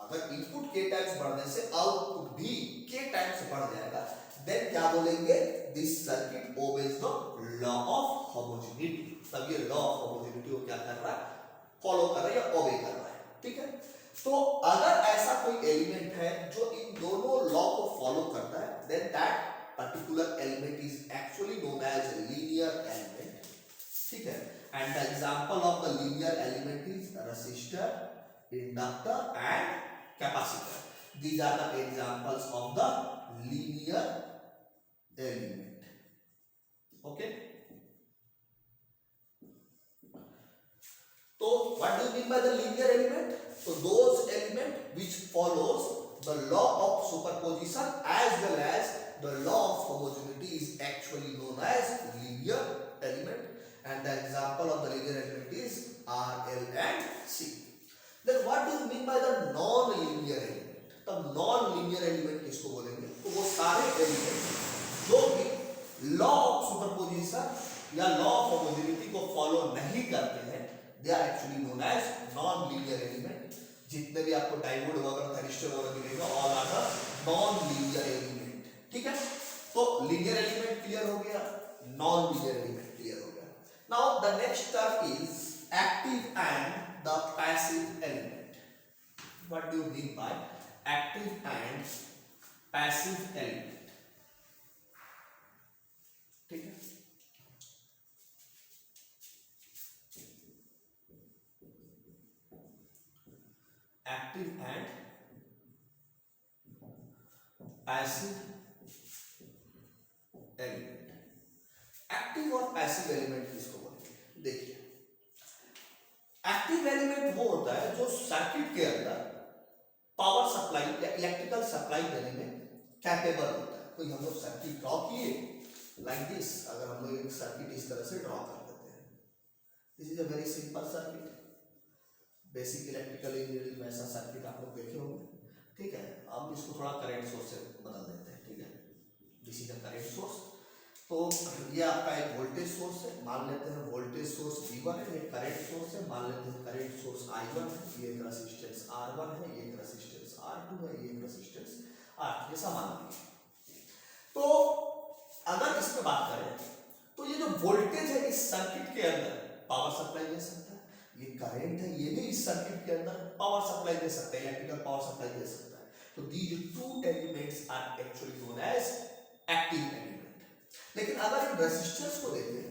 अगर इनपुट k टाइम्स बढ़ने से आउटपुट भी k टाइम्स बढ़ जाएगा, देन क्या बोलेंगे, this circuit obeys the law of homogeneity. तब ये लॉ ऑफ होमोजेनिटी को क्या कर रहा है, फॉलो कर रहा है या ओबे कर रहा है। ठीक है, तो अगर ऐसा कोई एलिमेंट है जो इन दोनों लॉ को फॉलो करता है, then that particular element is actually known as linear element. ठीक है, and the example of the linear element is resistor, inductor and capacitor. These are the examples of the linear element. Okay, so what do you mean by the linear element? So those element which follows the law of superposition as well as the law of homogeneity is actually known as linear element, and the example of the linear element is R, L and C. Then what do you mean by the non-linear element? तब नॉन लीनियर एलिमेंट किसको बोलेंगे, तो वो सारे एलिमेंट जो कि लॉ ऑफ सुपरपोजिशन या लॉ ऑफ होमोजेनिटी को फॉलो नहीं करते हैं, they are actually known as non linear element. जितने भी आपको डायोड वगैरह थैरिस्टर वगैरह मिलेगा all are the non linear element. ठीक है, तो लीनियर एलिमेंट क्लियर हो गया, नॉन लीनियर एलिमेंट क्लियर हो गया। Now the next term is active and the passive element. What do you mean by active and passive element? ठीक है, active and passive element. Active और पैसिव एलिमेंट किसको बोलते हैं? देखिए, एक्टिव एलिमेंट वो होता है जो सर्किट के अंदर पावर सप्लाई या इलेक्ट्रिकल सप्लाई देने में कैपेबल होता है। कोई हम लोग सर्किट ड्रॉ किए लाइक दिस, अगर हम लोग एक सर्किट इस तरह से ड्रॉ कर देते हैं, this is a very simple circuit, basic electrical engineering में ऐसा सर्किट आप लोग देखे होंगे। ठीक है, अब इसको थोड़ा करंट सोर्स से बदल देते हैं। ठीक है, this is a current source, तो ये आपका एक वोल्टेज सोर्स है, मान लेते हैं वोल्टेज सोर्स V1 है, ये करंट सोर्स है, मान लेते हैं करंट सोर्स I1 है, ये एक रेजिस्टेंस R1 है, ये एक रेजिस्टेंस R2 है, ये एक रेजिस्टेंस R3, ये समान है। तो अगर इस पे बात करें तो ये जो वोल्टेज है इस सर्किट के अंदर पावर सप्लाई दे सकता है, ये करंट है ये भी इस सर्किट के अंदर पावर सप्लाई दे सकता है, इलेक्ट्रिकल पावर सप्लाई दे सकता है। तो these two elements are actually known as active element. लेकिन अगर इन रेजिस्टेंस को देखें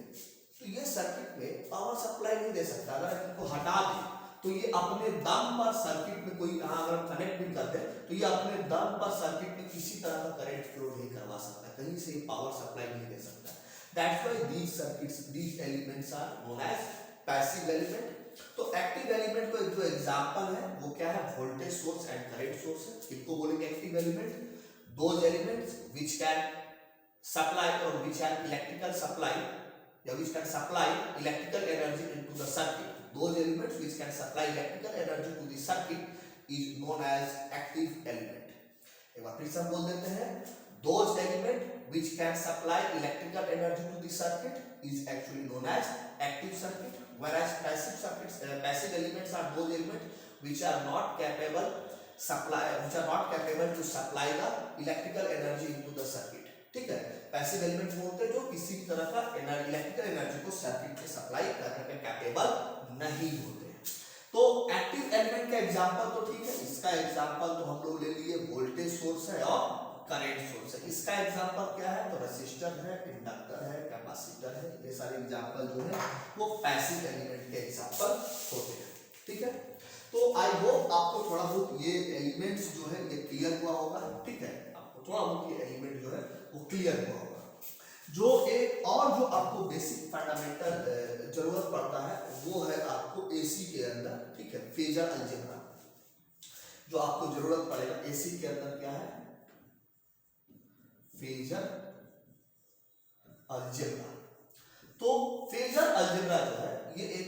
तो ये सर्किट में पावर सप्लाई नहीं दे सकता। अगर इनको हटा दें तो ये अपने दम पर सर्किट में कोई कहां अगर कनेक्ट भी करते हैं तो ये अपने दम पर सर्किट में किसी तरह का करंट फ्लो नहीं करवा सकता, कहीं से पावर सप्लाई नहीं दे सकता। That's why these circuits, these elements are known as passive element. तो एक्टिव एलिमेंट का जो एग्जांपल है वो क्या है, voltage source and current source है, इनको बोलेंगे active element. Those elements which can supply or which have electrical supply या which can supply electrical energy into the circuit, those elements which can supply electrical energy to the circuit is known as active element. एक बार फिर से हम बोल देते हैं, those element which can supply electrical energy to the circuit is actually known as active circuit, whereas passive elements are those elements which are not capable to supply the electrical energy into the circuit. ठीक है, पैसिव एलिमेंट बोलते हैं जो किसी भी तरह का इलेक्ट्रिकल एनर्जी को सर्किट में सप्लाई करने के कैपेबल नहीं होते। तो एक्टिव एलिमेंट का एग्जांपल तो ठीक है, इसका एग्जांपल तो हम लोग ले लिए वोल्टेज सोर्स है और करंट सोर्स है। इसका एग्जांपल क्या है, तो रेसिस्टर है, इंडक्टर है, कैपेसिटर है, ये सारे एग्जांपल जो है वो पैसिव एलिमेंट के एग्जांपल होते हैं। ठीक है, तो आई होप आपको थोड़ा बहुत ये एलिमेंट्स जो है ये क्लियर हुआ होगा। ठीक है, आपको थोड़ा बहुत ये एलिमेंट जो है वो क्लियर हुआ होगा। जो एक और जो आपको बेसिक फंडामेंटल जरूरत पड़ता है वो है आपको एसी के अंदर, ठीक है, फेजर अलजेब्रा जो आपको जरूरत पड़ेगा एसी के अंदर। क्या है, फेजर अलजेब्रा। तो फेजर अलजेब्रा जो है ये एक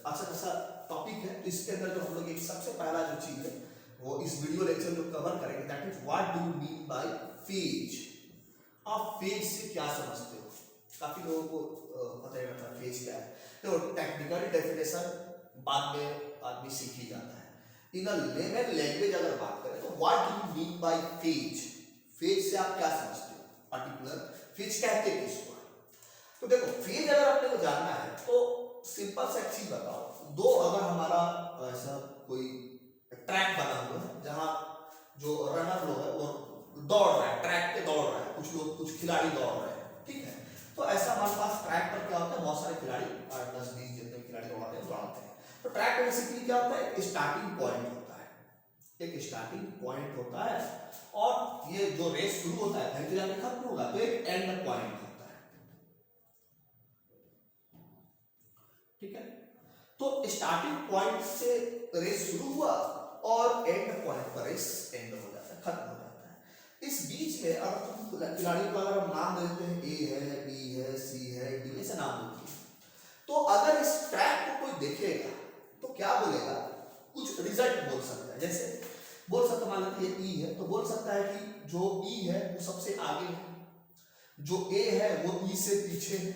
अच्छा खासा टॉपिक है। तो इसके अंदर जो हम लोग एक सबसे पहला जो चीज है वो इस वीडियो लेक्चर जो कवर करेंगे, that is what do you mean by phase. आप फेज से क्या समझते हो? काफी लोगों को पता ही रहता है फेज क्या है। तो टेक्निकल डेफिनेशन बाद में आदमी सीख ही जाता है। इन लेमन लैंग्वेज अगर बात करें तो what do you mean by phase, phase से आप क्या समझते हो? पर्टिकुलर फेज कहते हैं किसको? तो देखो फेज अगर आपने को जानना है तो सिंपल सा चीज बताओ। दो अगर हमारा ऐसा कोई ट्रैक बना हुआ है जहां जो रनर लोग है वो दौड़ रहा है, ट्रैक पे दौड़ रहा है, कुछ लोग कुछ खिलाड़ी दौड़ रहे हैं। ठीक है, तो ऐसा हमारे पास ट्रैक पर क्या होता है, बहुत सारे खिलाड़ी 8, 10, 20 जितने खिलाड़ी दौड़ाते हैं। तो ट्रैक पे बेसिकली क्या होता है, एक स्टार्टिंग पॉइंट होता है, एक स्टार्टिंग पॉइंट होता है और ये जो रेस शुरू होता है कहीं जाके खत्म होगा तो एक एंड पॉइंट होता है। ठीक है, तो स्टार्टिंग पॉइंट से रेस शुरू हुआ और एंड पॉइंट पर रेस एंड हो जाता है, खत्म हो जाता है। इस बीच में अगर तुम खिलाड़ी को अगर हम नाम देते हैं, ए है, बी है, सी है, डी, ऐसे नाम देते हैं, तो अगर इस ट्रैक को कोई देखेगा तो क्या बोलेगा, कुछ रिजल्ट बोल सकता है। जैसे बोल सकता, मान लीजिए ई है तो बोल सकता है कि जो ई है वो सबसे आगे है, जो ए है वो ई से पीछे है।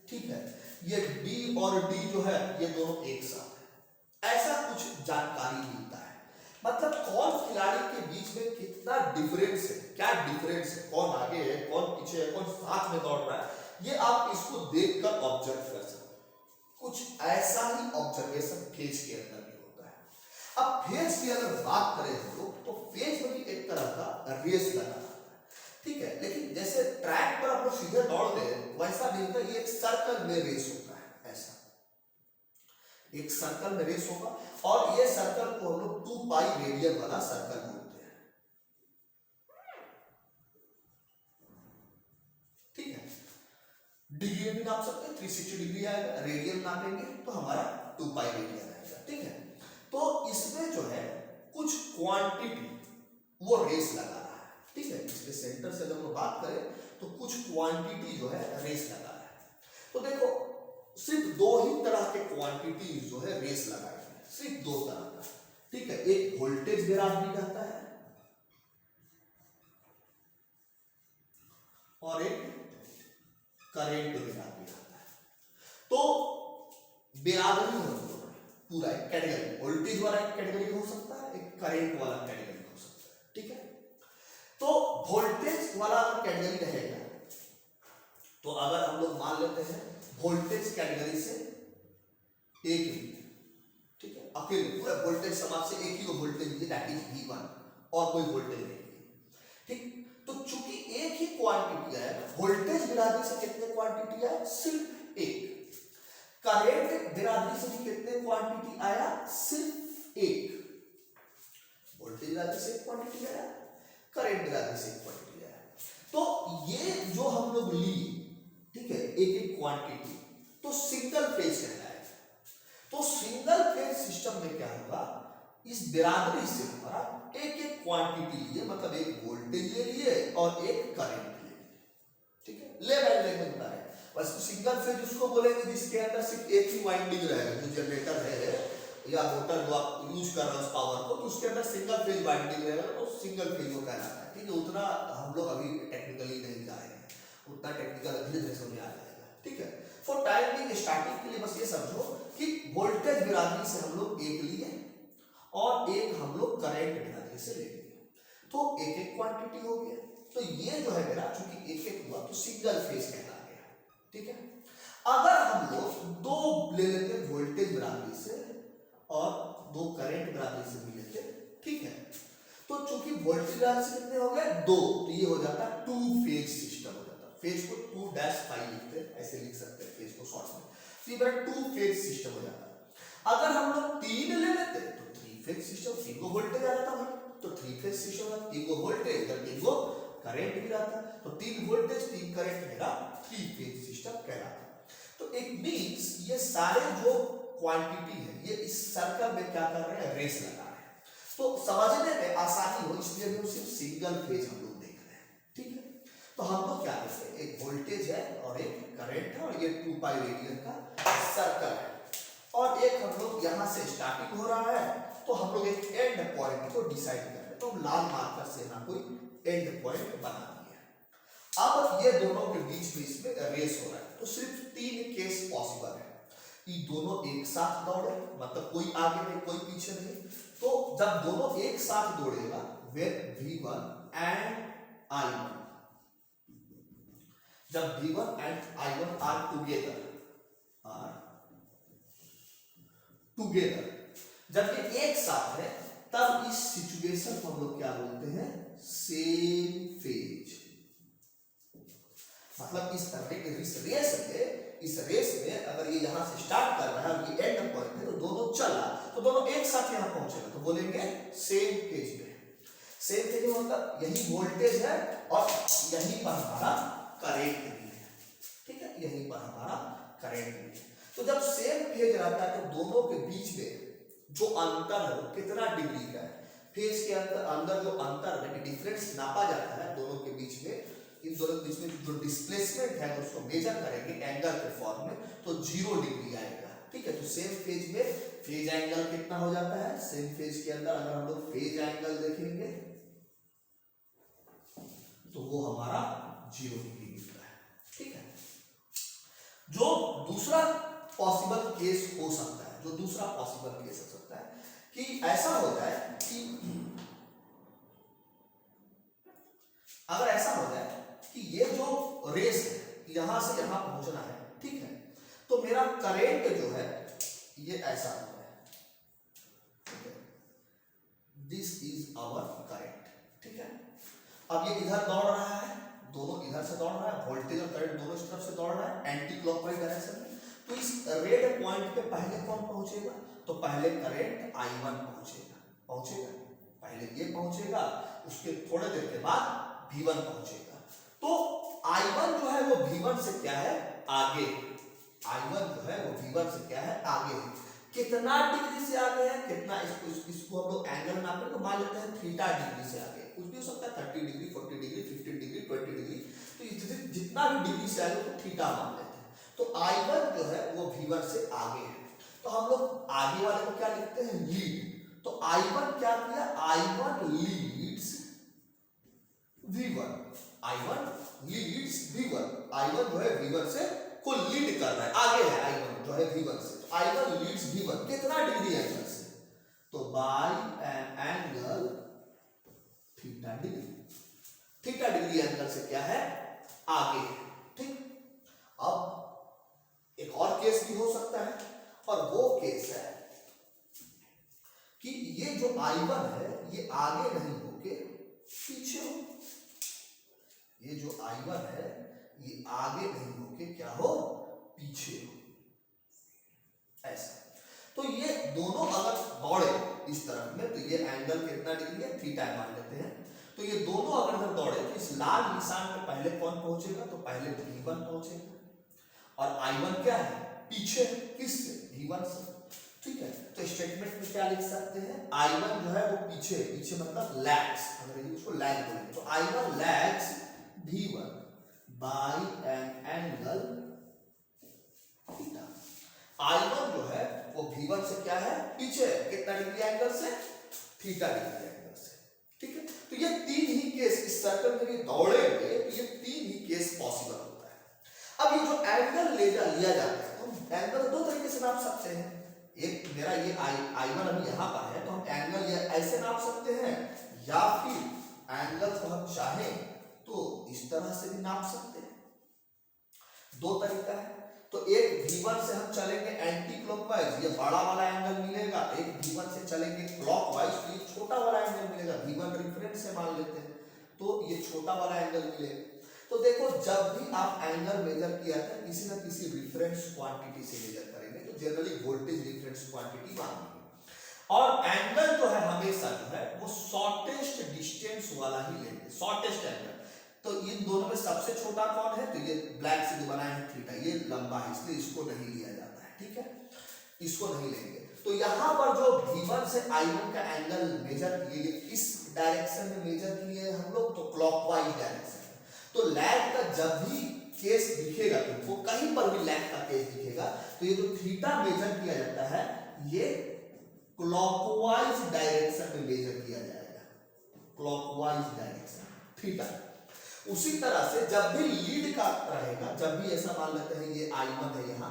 ठीक है, ये बी और डी जो है ये दोनों एक साथ है, ऐसा कुछ जानकारी मिलता है। मतलब कौन खिलाड़ी के बीच में कितना डिफरेंस है, क्या डिफरेंस है, कौन आगे है, कौन पीछे है, कौन साथ में दौड़ रहा है, ये आप इसको देखकर ऑब्जर्व कर सकते हैं। कुछ ऐसा ही ऑब्जर्वेशन फेज के अंदर भी होता है। अब फेज की अगर बात करें हम लोग तो फेज में भी एक तरह का रेस लगा है। ठीक है, लेकिन जैसे ट्रैक पर आप लोग सीधे दौड़ रहे हैं वैसा नहीं होता, ये एक सर्कल में रेस होता है। ऐसा एक सर्कल में रेस होगा और ये सर्कल को हम लोग 2 पाई रेडियन वाला सर्कल बोलते हैं। ठीक है, डिग्री में नाप सकते हैं, 360 डिग्री आएगा, रेडियन नापेंगे तो हमारा 2 पाई रेडियन आएगा। ठीक है, तो इसमें जो है कुछ क्वांटिटी वो रेस लगा रहा है। ठीक है, इसके सेंटर से जब हम बात करें तो कुछ क्वांटिटी जो है रेस लगा रहा है। तो देखो सिर्फ 2 ही तरह के क्वांटिटी जो है रेस लगाई है, सिर्फ 2 तरह का। ठीक है, एक वोल्टेज बिरादरी रहता है और एक करंट बिरादरी रहता है। तो बिरादरी पूरा एक कैटेगरी, वोल्टेज वाला एक कैटेगरी हो सकता है, एक करंट वाला कैटेगरी हो सकता है। ठीक है, तो वोल्टेज वाला कैटेगरी रहेगा तो अगर हम लोग मान लेते हैं वोल्टेज कैटेगरी से एक ही, ठीक है, अकेले पूरा वोल्टेज समाज से एक ही वोल्टेज है, दैट इज V1 और कोई वोल्टेज नहीं। ठीक, तो चूंकि एक ही क्वांटिटी है, वोल्टेज बिरादरी से कितने क्वांटिटी है, सिर्फ एक। करंट बिरादरी से भी कितने क्वांटिटी आया, सिर्फ एक। वोल्टेज बिरादरी से एक क्वांटिटी आया, करंट बिरादरी से एक क्वांटिटी आया। तो ये जो हम लोग लिए, ठीक है, एक एक क्वांटिटी, तो सिंगल फेज कहलाएगा। तो सिंगल फेज सिस्टम में क्या होगा, इस बिरादरी से हमारा एक एक क्वांटिटी लिए, मतलब एक वोल्टेज ले लिए और एक करंट ले लिए। ठीक है, ले बैठ ले बता रहे, बस सिंगल फेज उसको बोलेंगे जिसके अंदर सिर्फ एक ही वाइंडिंग रहेगा, जो जनरेटर है या मोटर जो आप यूज कर रहे हो उस पावर को, तो उसके अंदर सिंगल फेज वाइंडिंग रहेगा, तो सिंगल फेज वो कहलाता है। ठीक है, उतना हम लोग अभी टेक्निकली नहीं जाएंगे, उतना टेक्निकल धीरे धीरे समझ आ जाएगा। ठीक है, फॉर टाइम बिंग स्टार्टिंग के लिए बस ये समझो कि वोल्टेज बिरादरी से हम लोग एक लिए और एक हम लोग करंट बिरादरी से ले लिए, तो एक एक क्वांटिटी हो गया। तो ये जो है मेरा चूंकि एक एक हुआ तो सिंगल फेज कहला गया। ठीक है, अगर हम लोग दो ले लेते वोल्टेज बिरादरी से और दो करंट बिरादरी से भी लेते, ठीक है, तो चूंकि वोल्टेज बिरादरी से कितने हो गए दो, तो ये हो जाता टू फेज सिस्टम हो जाता। फेज को 2-5 लिखते हैं, ऐसे लिख सकते हैं फेज को शॉर्ट में, तो ये मेरा टू फेज सिस्टम हो जाता। अगर हम लोग तीन ले लेते तो थ्री फेज सिस्टम, तीन को वोल्टेज आ जाता भाई, तो थ्री फेज सिस्टम है, तीन को वोल्टेज और तीन को करंट भी रहता, तो तीन वोल्टेज तीन करंट मेरा थ्री फेज सिस्टम कहलाता। तो इट मींस ये सारे जो क्वांटिटी है ये इस सर्कल में क्या कर रहे हैं, रेस लगा रहे हैं। तो समझने में आसानी हो इसलिए हम सिर्फ सिंगल फेज हम लोग देख रहे हैं। ठीक है, तो हम लोग क्या करते हैं, एक वोल्टेज है और एक करंट है और ये 2 पाई रेडियन का सर्कल है, और एक हम लोग यहाँ से स्टार्टिंग हो रहा है, तो हम लोग एक एंड पॉइंट को डिसाइड कर रहे हैं, तो हम लाल मार्कर से ना कोई एंड पॉइंट बना दिया। अब ये दोनों के बीच में इसमें रेस हो रहा है, तो सिर्फ 3 केस पॉसिबल है। ये दोनों एक साथ दौड़े, मतलब कोई आगे नहीं कोई पीछे नहीं, तो जब दोनों एक साथ दौड़ेगा वे V1 एंड I1, जब V1 and I1 are together, जब ये एक साथ है तब इस सिचुएशन को हम लोग क्या बोलते हैं, सेम फेज। मतलब इस रेस में अगर ये यहां से स्टार्ट कर रहा है और ये एंड पॉइंट है, तो दोनों चला तो दोनों एक साथ यहां पहुंचेगा, तो बोलेंगे सेम फेज में। सेम फेज मतलब यही वोल्टेज है और यहीं पर हमारा करंट भी है। ठीक है, यहीं पर हमारा करंट भी है। तो जब सेम फेज रहता है तो दोनों के बीच में जो अंतर है वो कितना डिग्री का है, फेज के अंदर जो अंतर है, डिफरेंस नापा जाता है दोनों के बीच में, इन दोनों के बीच में जो डिस्प्लेसमेंट है उसको मेजर करेंगे एंगल के फॉर्म में, तो 0 डिग्री आएगा। ठीक है, तो सेम फेज में फेज एंगल कितना हो जाता है, सेम फेज के अंदर अगर हम लोग फेज एंगल देखेंगे तो वो हमारा 0 डिग्री मिलता है। ठीक है, जो दूसरा पॉसिबल केस हो सकता है, जो दूसरा पॉसिबल केस हो सकता है कि ऐसा हो जाए कि अगर ऐसा हो जाए कि ये जो रेस है यहां से यहां पहुंचना है, ठीक है, तो मेरा करंट जो है ये ऐसा हो जाए, दिस इज आवर करंट। ठीक है, अब ये इधर दौड़ रहा है, दोनों इधर से दौड़ रहा है, वोल्टेज और करंट दोनों इस तरफ से दौड़ रहा है एंटी क्लॉकवाइज डायरेक्शन में। तो इस रेड पॉइंट पे पहले कौन पहुंचेगा, तो पहले करंट I1 पहुंचेगा, पहले ये पहुंचेगा, उसके थोड़े देर के बाद V1 पहुंचेगा। तो I1 जो है वो V1 से क्या है, आगे। I1 जो है वो V1 से क्या है, आगे है। कितना डिग्री से आगे है, कितना, इसको हम लोग एंगल नापे तो मान लेते हैं थीटा डिग्री से आगे, कुछ भी हो सकता है 30 डिग्री, 40 डिग्री, 15 डिग्री, 20 डिग्री, तो जितना भी डिग्री से आगे तो थीटा मान लेते हैं। तो I1 जो है वो V1 से आगे है, तो हम लोग आगे वाले को क्या लिखते हैं, लीड। तो I1 क्या किया, I1 Leeds V1, I1 Leeds V1, I1 जो है V1 से को लीड कर रहा है, आगे है I1 जो है V1 से, तो I1 लीड्स V1 कितना डिग्री एंगल से, तो by an angle theta degree angle से क्या है, आगे। ठीक, अब एक और केस भी हो सकता है, और वो केस है कि ये जो I1 है ये आगे नहीं होके पीछे हो, ये जो I1 है ये आगे नहीं होके क्या हो, पीछे हो, ऐसा। तो ये दोनों अगर दौड़े इस तरफ में, तो ये एंगल कितना डिग्री है, थीटा मान लेते हैं। तो ये दोनों अगर दौड़े तो इस लाल निशान पे पहले कौन पहुंचेगा, तो पहले V1 पहुंचेगा, और I1 क्या है, पीछे, किससे, V1 से। ठीक है, तो स्टेटमेंट में क्या लिख सकते हैं, I1 जो है वो पीछे मतलब लैग्स, अंग्रेजी में उसको लैग बोलेंगे, तो I1 lags V1 by an angle theta. I1 जो है वो V1 से क्या है, पीछे है, कितना डिग्री एंगल से, थीटा डिग्री एंगल से। ठीक है, तो ये तीन ही केस इस सर्कल में भी दौड़ेंगे तो ये तीन ही केस पॉसिबल होता है। अब ये जो एंगल लिया जाता है, तो एंगल दो तरीके से नाप सकते हैं। एक मेरा ये I1 अभी यहाँ पर है, तो हम एंगल ये ऐसे नाप सकते हैं, या फिर एंगल को हम चाहें तो इस तरह से भी नाप सकते हैं। दो तरीका है। तो एक V1 से हम चलेंगे एंटी क्लॉकवाइज, ये बड़ा वाला एंगल मिलेगा। एक V1 से चलेंगे क्लॉकवाइज, तो ये छोटा वाला एंगल मिलेगा। V1 रेफरेंस से मान लेते हैं, तो ये छोटा वाला एंगल मिलेगा। तो देखो, जब भी आप एंगल मेजर किया था किसी ना किसी रेफरेंस क्वांटिटी से मेजर करेंगे, तो जनरली वोल्टेज रेफरेंस क्वांटिटी मानेंगे। और एंगल जो है हमेशा जो है वो शॉर्टेस्ट डिस्टेंस वाला ही लेंगे, शॉर्टेस्ट एंगल। तो इन दोनों में सबसे छोटा कौन है, तो ये ब्लैक से जो बनाए हैं थीटा, ये लंबा है, इसलिए इसको नहीं लिया जाता है। ठीक है, इसको नहीं लेंगे। तो यहाँ पर जो V1 से I1 का एंगल मेजर किए, इस डायरेक्शन में मेजर किए हम लोग, तो क्लॉकवाइज डायरेक्शन में। तो लैग का जब भी केस दिखेगा, तुमको कहीं पर भी लैग का केस दिखेगा, तो ये जो थीटा मेजर किया जाता है ये क्लॉकवाइज डायरेक्शन में मेजर किया जाएगा, क्लॉकवाइज डायरेक्शन थीटा। उसी तरह से जब भी लीड का रहेगा, जब भी ऐसा मान लेते हैं ये I1 है यहाँ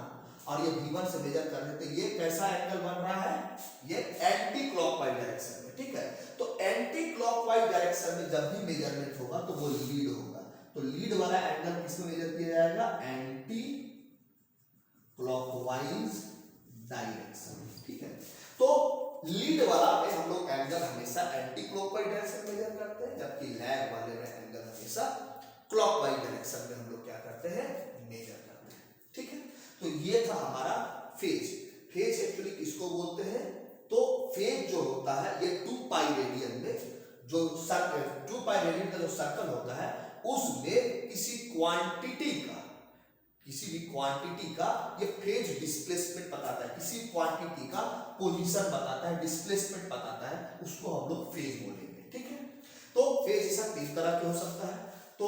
और ये V1 से मेजर कर रहे हैं, तो ये कैसा एंगल बन रहा है, ये एंटी क्लॉकवाइज डायरेक्शन में। ठीक है, तो एंटी क्लॉकवाइज डायरेक्शन में जब भी मेजरमेंट होगा तो वो लीड होगा। तो लीड वाला एंगल किसमें मेजर किया जाएगा, एंटी क्लॉकवाइज डायरेक्शन। ठीक है, तो लीड वाला में हम लोग एंगल हमेशा एंटी क्लॉकवाइज डायरेक्शन में मेजर करते हैं, जबकि लैग वाले में एंगल हमेशा क्लॉकवाइज डायरेक्शन में हम लोग क्या करते हैं, मेजर करते हैं। ठीक है, तो ये था हमारा फेज। फेज एक्चुअली किसको बोलते हैं, तो फेज जो होता है ये 2 पाई रेडियन में जो सर्कल, 2 पाई रेडियन का जो सर्कल होता है उसमें किसी क्वांटिटी का, किसी भी क्वांटिटी का ये फेज डिस्प्लेसमेंट बताता है, किसी क्वांटिटी का पोजीशन बताता है, डिस्प्लेसमेंट बताता है, उसको हम लोग फेज बोलेंगे। ठीक है, तो फेज ऐसा 3 तरह के हो सकता है। तो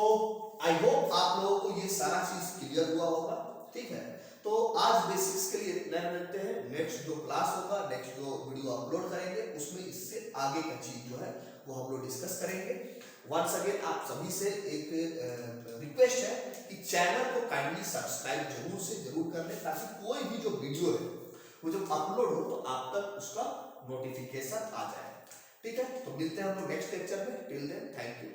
आई होप आप लोगों को ये सारा चीज क्लियर हुआ होगा। ठीक है, तो आज बेसिक्स के लिए इतना रखते हैं। नेक्स्ट जो क्लास होगा, नेक्स्ट जो वीडियो अपलोड करेंगे, उसमें इससे आगे का चीज जो है वो हम लोग डिस्कस करेंगे। वंस अगेन आप सभी से एक रिक्वेस्ट है कि चैनल को काइंडली सब्सक्राइब जरूर कर लें, ताकि कोई भी जो वीडियो है वो जब अपलोड हो तो आप तक उसका नोटिफिकेशन आ जाए। ठीक है, तो मिलते हैं हम लोग नेक्स्ट लेक्चर में। Till then thank you.